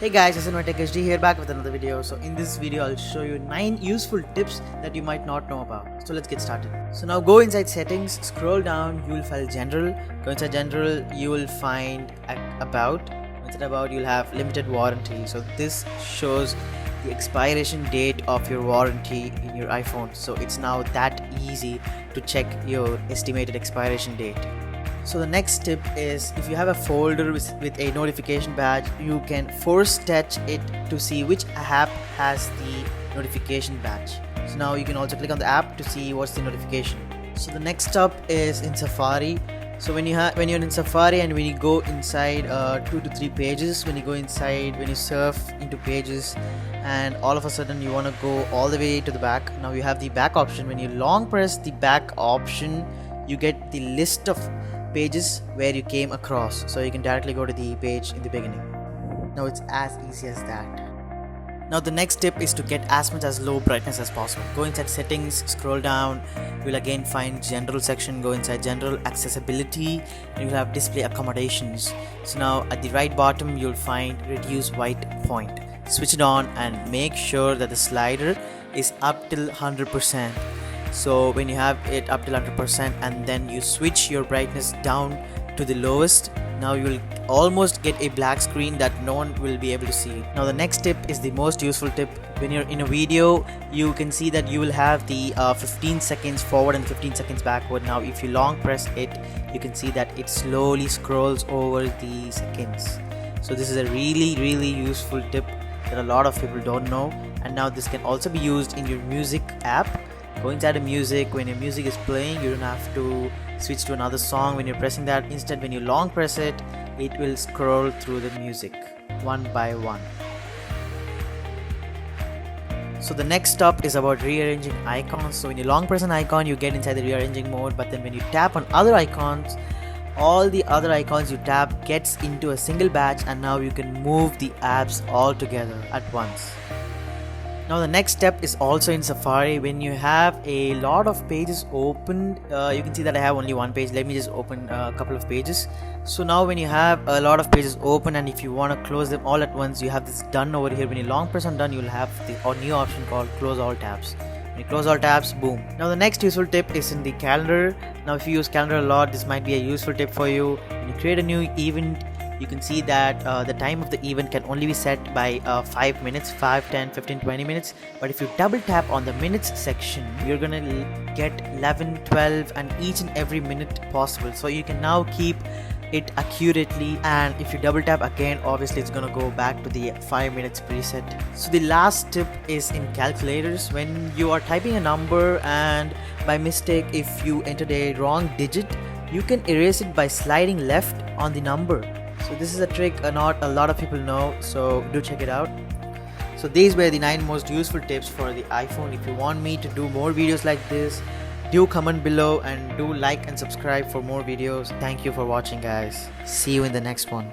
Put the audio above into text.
Hey guys, it's Tech HD here, back with another video. So in this video I'll show you 9 useful tips that you might not know about. So let's get started. So now go inside settings, scroll down, you will find general. Go inside general, you will find about. Inside about you'll have limited warranty. So this shows the expiration date of your warranty in your iPhone. So it's now that easy to check your estimated expiration date. So the next tip is, if you have a folder with a notification badge, you can force touch it to see which app has the notification badge. So now you can also click on the app to see what's the notification. So the next up is in Safari. So when you're in Safari and when you go inside 2 to 3 pages, when you surf into pages and all of a sudden you want to go all the way to the back, now you have the back option. When you long press the back option, you get the list of pages where you came across, so you can directly go to the page in the beginning. Now it's as easy as that. Now the next tip is to get as much as low brightness as possible. Go inside settings, scroll down, you will again find general section. Go inside general, accessibility, and you'll have display accommodations. So now at the right bottom you'll find reduce white point. Switch it on and make sure that the slider is up till 100%. So when you have it up till 100% and then you switch your brightness down to the lowest, now you will almost get a black screen that no one will be able to see. Now the next tip is the most useful tip. When you're in a video, you can see that you will have the 15 seconds forward and 15 seconds backward. Now if you long press it, you can see that it slowly scrolls over the seconds. So this is a really useful tip that a lot of people don't know. And now this can also be used in your music app. Go inside the music. When your music is playing, you don't have to switch to another song when you're pressing that. Instead, when you long press it, it will scroll through the music one by one. So the next stop is about rearranging icons. So when you long press an icon, you get inside the rearranging mode, but then when you tap on other icons, all the other icons you tap gets into a single batch, and now you can move the apps all together at once. Now the next step is also in Safari. When you have a lot of pages opened, you can see that I have only one page. Let me just open a couple of pages. So now when you have a lot of pages open and if you want to close them all at once, you have this done over here. When you long press on done, you'll have the new option called close all tabs. When you close all tabs, boom. Now the next useful tip is in the calendar. Now if you use calendar a lot, this might be a useful tip for you. When you create a new event, you can see that the time of the event can only be set by 5 minutes, 5, 10, 15, 20 minutes. But if you double tap on the minutes section, you're gonna get 11, 12 and each and every minute possible. So you can now keep it accurately, and if you double tap again, obviously it's gonna go back to the 5 minutes preset. So the last tip is in calculators. When you are typing a number and by mistake if you entered a wrong digit, you can erase it by sliding left on the number. So this is a trick not a lot of people know, so do check it out. So these were the 9 most useful tips for the iPhone. If you want me to do more videos like this, do comment below and do like and subscribe for more videos. Thank you for watching, guys. See you in the next one.